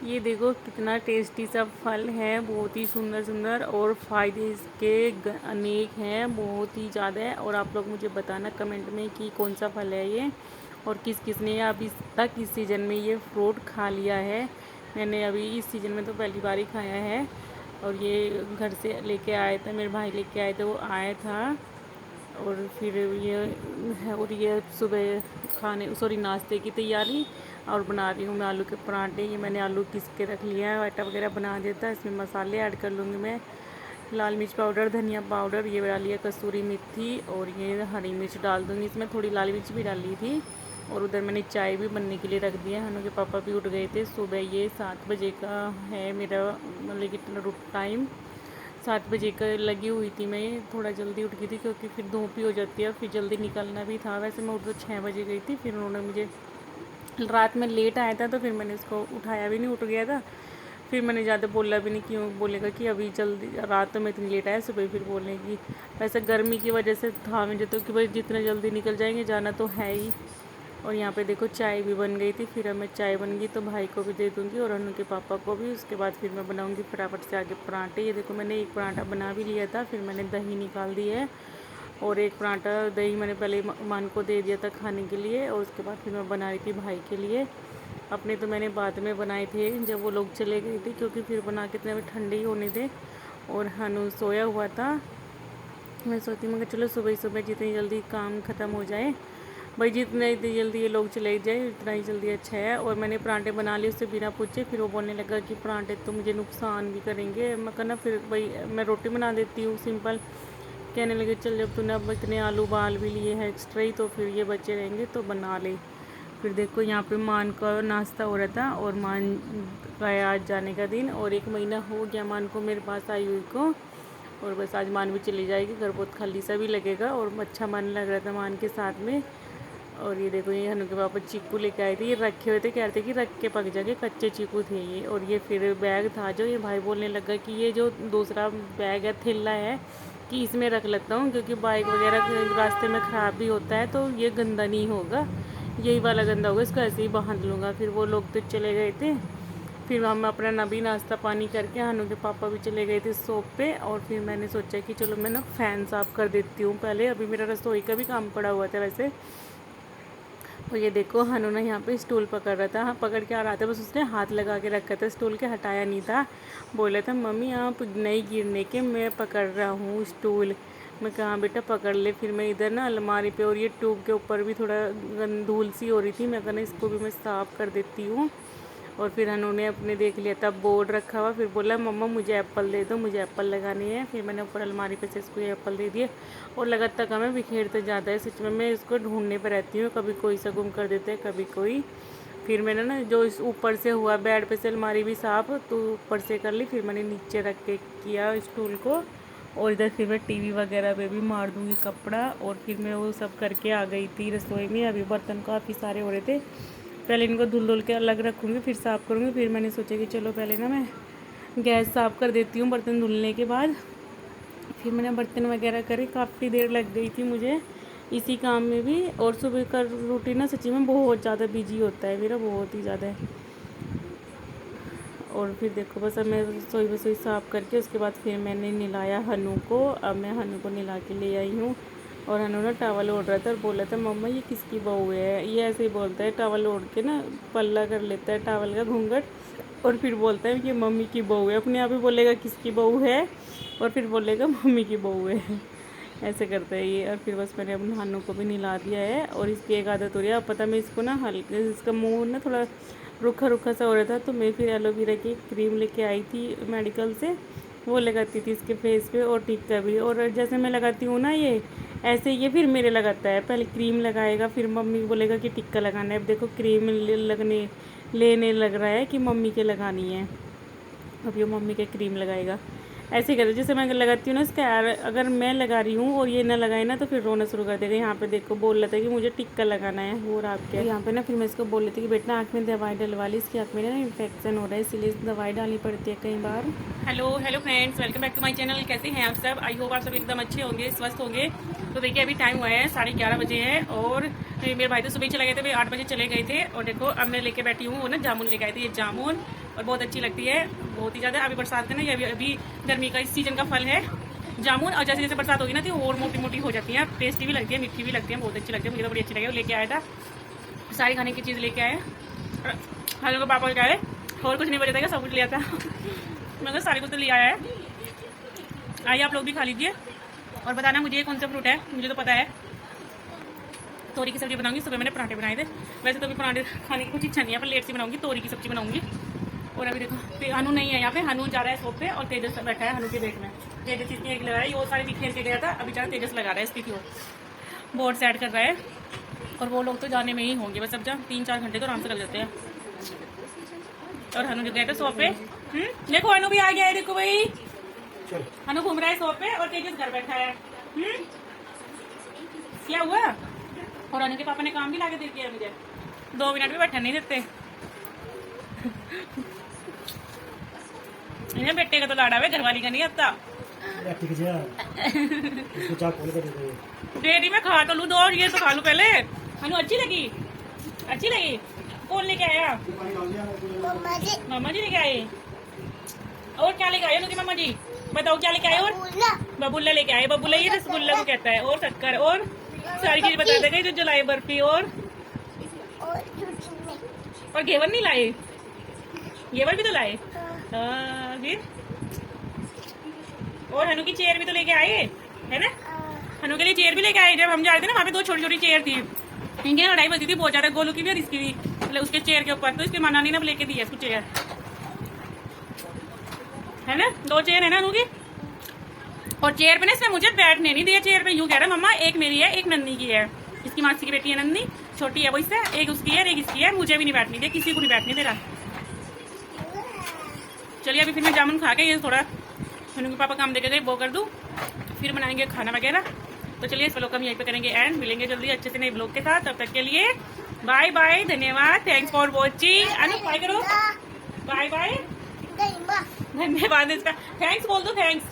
ये देखो कितना टेस्टी सा फल है, बहुत ही सुंदर सुंदर, और फायदे इसके अनेक हैं, बहुत ही ज़्यादा है। और आप लोग मुझे बताना कमेंट में कि कौन सा फल है ये, और किस किस ने अभी तक इस सीज़न में ये फ्रूट खा लिया है। मैंने अभी इस सीज़न में तो पहली बार ही खाया है। और ये घर से लेके आए थे, मेरे भाई लेके आए थे, वो आया था। और फिर ये सुबह खाने सॉरी नाश्ते की तैयारी, और बना रही हूँ मैं आलू के पराठे। ये मैंने आलू घिस के रख लिया है, आटा वगैरह बना देता है। इसमें मसाले ऐड कर लूँगी मैं, लाल मिर्च पाउडर, धनिया पाउडर, ये डाली है कसूरी मेथी, और ये हरी मिर्च डाल दूँगी इसमें, थोड़ी लाल मिर्च भी डाली थी। और उधर मैंने चाय भी बनने के लिए रख दिया है। हनु के पापा भी उठ गए थे सुबह। ये 7 बजे का है मेरा मतलब कि टाइम, 7 बजे का लगी हुई थी। मैं थोड़ा जल्दी उठ गई थी क्योंकि फिर धूप भी हो जाती है, फिर जल्दी निकलना भी था। वैसे मैं उठ तो 6 बजे गई थी, फिर उन्होंने मुझे रात में लेट आया था तो फिर मैंने उसको उठाया भी नहीं, उठ गया था। फिर मैंने ज़्यादा बोला भी नहीं, क्यों बोलेगा कि अभी जल्दी रात में इतनी लेट आया, सुबह फिर बोलेगी। वैसे गर्मी की वजह से था मुझे तो कि भाई जितना जल्दी निकल जाएंगे, जाना तो है ही। और यहाँ पे देखो चाय भी बन गई थी। फिर अब मैं चाय बन गई तो भाई को भी दे दूँगी और अनु के पापा को भी। उसके बाद फिर मैं बनाऊँगी फटाफट से आगे पराठे। ये देखो मैंने एक पराठा बना भी लिया था, फिर मैंने दही निकाल दी है, और एक पराठा दही मैंने पहले मान को दे दिया था खाने के लिए। और उसके बाद फिर मैं बना रही थी भाई के लिए। अपने तो मैंने बाद में बनाए थे जब वो लोग चले गए थे, क्योंकि फिर बना के इतने में ठंडे ही होने थे। और हनु सोया हुआ था। मैं सोचती मगर चलो सुबह सुबह जितनी जल्दी काम ख़त्म हो जाए भाई, जितना इतनी जल्दी ये लोग चले जाए उतना ही जल्दी अच्छा है। और मैंने पराठे बना लिए उससे बिना पूछे। फिर वो बोलने लगा कि पराठे तो मुझे नुकसान भी करेंगे। मैं कहना फिर भाई मैं रोटी बना देती हूँ सिंपल। कहने लगे चल जब तूने अब इतने आलू उबाल भी लिए हैं एक्स्ट्रा ही, तो फिर ये बचे रहेंगे तो बना ले। फिर देखो यहाँ पे मान का नाश्ता हो रहा था, और मान का है आज जाने का दिन, और 1 महीना हो गया मान को मेरे पास आई हुई को। और बस आज मान भी चली जाएगी, घर बहुत खाली सा भी लगेगा, और अच्छा मन लग रहा था मान के साथ में। और ये देखो ये हनु के पापा चीकू लेके आए थे, ये रखे हुए थे, कह रहे थे कि रख के पक जाएंगे, कच्चे चीकू थे ये। और ये फिर बैग था जो, ये भाई बोलने लगा कि ये जो दूसरा बैग है थैला है कि इसमें रख लेता हूँ, क्योंकि बाइक वगैरह रास्ते में ख़राब भी होता है तो ये गंदा नहीं होगा, यही वाला गंदा होगा, इसको ऐसे ही बांध लूँगा। फिर वो लोग तो चले गए थे। फिर हम अपना नबी नाश्ता पानी करके हनु के पापा भी चले गए थे शॉप पे। और फिर मैंने सोचा कि चलो मैं ना फ़ैन साफ़ कर देती हूँ पहले, अभी मेरा रसोई का भी काम पड़ा हुआ था वैसे। तो ये देखो हनु ने यहाँ पे स्टूल पकड़ रहा था, हाँ पकड़ के आ रहा था, बस उसने हाथ लगा के रखा था स्टूल के, हटाया नहीं था। बोला था मम्मी आप नहीं गिरने के, मैं पकड़ रहा हूँ स्टूल। मैं कहा बेटा पकड़ ले। फिर मैं इधर ना अलमारी पे और ये ट्यूब के ऊपर भी थोड़ा धूल सी हो रही थी, मैं कहना इसको भी मैं साफ़ कर देती हूँ। और फिर उन्होंने अपने देख लिया था बोर्ड रखा हुआ, फिर बोला मम्मा मुझे एप्पल दे दो, मुझे एप्पल लगानी है। फिर मैंने ऊपर अलमारी पे से इसको ये एप्पल दे दिए। और लगातार का मैं बिखेरते जाता है, सच में मैं इसको ढूंढने पर रहती हूँ, कभी कोई सा गुम कर देते हैं कभी कोई। फिर मैंने ना जो इस ऊपर से हुआ बेड पे से अलमारी भी साफ़ तो ऊपर से कर ली, फिर मैंने नीचे रख के किया स्टूल को। और इधर फिर मैं टीवी वगैरह पे भी मार दूँगी कपड़ा। और फिर मैं वो सब करके आ गई थी रसोई में। अभी बर्तन काफ़ी सारे हो रहे थे, पहले इनको धुल धुल के अलग रखूँगी फिर साफ़ करूँगी। फिर मैंने सोचा कि चलो पहले ना मैं गैस साफ़ कर देती हूँ बर्तन धुलने के बाद। फिर मैंने बर्तन वगैरह करे, काफ़ी देर लग गई थी मुझे इसी काम में भी। और सुबह का रूटीन ना सच्ची में बहुत ज़्यादा बिजी होता है मेरा, बहुत ही ज़्यादा है। और फिर देखो बस अब मैं रसोई वसोई साफ़ करके उसके बाद फिर मैंने नहलाया हनु को। अब मैं हनु को नहला के ले आई हूँ। और हनु ना टावल ओढ़ रहा था और बोला था मम्मा ये किसकी बहू है, ये ऐसे ही बोलता है, टावल ओढ़ के ना पल्ला कर लेता है टावल का घूंघट, और फिर बोलता है ये मम्मी की बहू है। अपने आप ही बोलेगा किसकी बहू है, और फिर बोलेगा मम्मी की बहू है। ऐसे करता है ये। और फिर बस मैंने अपने हनु को भी नहला दिया है। और इसकी एक आदत हो रही है, अब पता मैं इसको ना हल्के, इसका मुँह ना थोड़ा रूखा रूखा सा हो रहा था, तो मैं फिर एलोवेरा की क्रीम लेके आई थी मेडिकल से, वो लगाती थी इसके फेस पे, और टिक्का भी। और जैसे मैं लगाती हूँ ना ये ऐसे ये फिर मेरे लगाता है, पहले क्रीम लगाएगा फिर मम्मी बोलेगा कि टिक्का लगाना है। अब देखो क्रीम लेने लग रहा है कि मम्मी के लगानी है, अब ये मम्मी के क्रीम लगाएगा। ऐसे ही करते जैसे मैं लगाती हूँ ना इसका, अगर मैं लगा रही हूँ और ये ना लगाए ना तो फिर रोना शुरू कर देगा। यहाँ पे देखो बोल रहा था कि मुझे टिक्का लगाना है, और आपके यहाँ पे ना फिर मैं इसको बोल रही थी कि बेटा आँख में दवाई डलवा ली, इसकी आँख में ना इन्फेक्शन हो रहा है, इसलिए दवाई डालनी पड़ती है कई बार। Hello friends, welcome back to my channel. कैसे हैं आप सब? आई होप आप सब एकदम अच्छे होंगे, स्वस्थ होंगे। तो देखिए अभी टाइम हुआ है 11:30 बजे है, और मेरे भाई तो सुबह चले गए थे, भाई 8 बजे चले गए थे। और देखो अब मैं लेके बैठी हूँ, वो ना जामुन लेके आए थे, ये जामुन और बहुत अच्छी लगती है, बहुत ही ज़्यादा। अभी बरसात का ना, ये अभी गर्मी का इस सीजन का फल है जामुन। और जैसे जैसे बरसात होगी ना तो और मोटी मोटी हो जाती है, टेस्टी भी लगती है, मीठी भी लगती है, बहुत अच्छी लगती है। मुझे तो बड़ी अच्छी लगी, वो लेके आया था सारी खाने की चीज़ लेके आए। हलो को पापा क्या है, और कुछ नहीं बचा था, सब कुछ लिया था मगर सारे कुछ तो लिया है। आइए आप लोग भी खा लीजिए और बताना मुझे कौन सा फ्रूट है, मुझे तो पता है। तोरी की सब्जी बनाऊंगी, सुबह मैंने पराठे बनाए थे। वैसे तो अभी पराठे खाने की कुछ इच्छा नहीं है, पर लेट से बनाऊंगी, तोरी की सब्जी बनाऊंगी। और अभी देखो हनु नहीं है यहाँ पे, हनु जा रहा है शॉप पे और तेजस बैठा है हनु के बेट में। तेजस इसकी एक लगा रहा है, वो सारे भी खेल के गया था, अभी जा तेजस लगा रहा है इसकी, बोर्ड सेट कर रहा है। और वो लोग तो जाने में ही होंगे बस, अब जा 3-4 घंटे तो आराम से लग जाते हैं। और हनु जो गया था शॉप पे, देखो हनु भी आ गया है, देखो भाई हनु घूम रहा है शॉप पे और तेजस घर बैठा है। क्या हुआ? और हनु के पापा ने काम भी लाके दे दिया मुझे, 2 मिनट भी बैठा नहीं देते इन्हें बेटे का तो लाड़ा है, घरवाली का नहीं आता डेरी में खा तो लू 2 ये तो खा लू पहले। हनु अच्छी लगी, अच्छी लगी। कौन लेके आया? मामा जी लेके आए। और क्या लेके आए उनकी मामा जी, बताओ क्या लेके आए? और बबुल्ला लेके आए, बबुल्ला ये रसगुल्ला को कहता है, और शक्कर और सारी चीज बता देगा। जो जलाई बर्फी और घेवर नहीं लाए, घेवर भी तो लाए। फिर और हनु की चेयर भी तो लेके आए है ना, हनु के लिए चेयर भी लेके आए। जब हम जा रहे थे ना वहाँ पे 2 छोटी छोटी चेयर थी, इनकी लड़ाई बची थी बहुत ज्यादा, गोलू की भी और इसकी भी, मतलब उसके चेयर के ऊपर। तो इसके माना नहीं ना लेके दी है इसको चेयर, है ना, 2 चेयर है ना हनु की। और चेयर पे ना इसने मुझे बैठने नहीं दिया चेयर पे, यूं कह रहा मम्मा एक मेरी है एक नन्नी की है, इसकी मासी की बेटी है नन्नी, छोटी है वो इससे, एक उसकी है एक इसकी है, मुझे भी नहीं बैठने दिया, किसी को नहीं बैठने दे रहा। चलिए अभी फिर मैं जामुन खा के ये थोड़ा हनु के पापा काम देके गए वो कर दूँ, फिर बनाएंगे खाना वगैरह। तो चलिए इस ब्लॉग का हम यहीं पे करेंगे एंड, मिलेंगे जल्दी अच्छे से नए ब्लॉग के साथ। तब तक के लिए बाय बाय, धन्यवाद, thanks for watching. Anu bye करो, बाय बाय, धन्यवाद। इसका थैंक्स बोल दो, थैंक्स।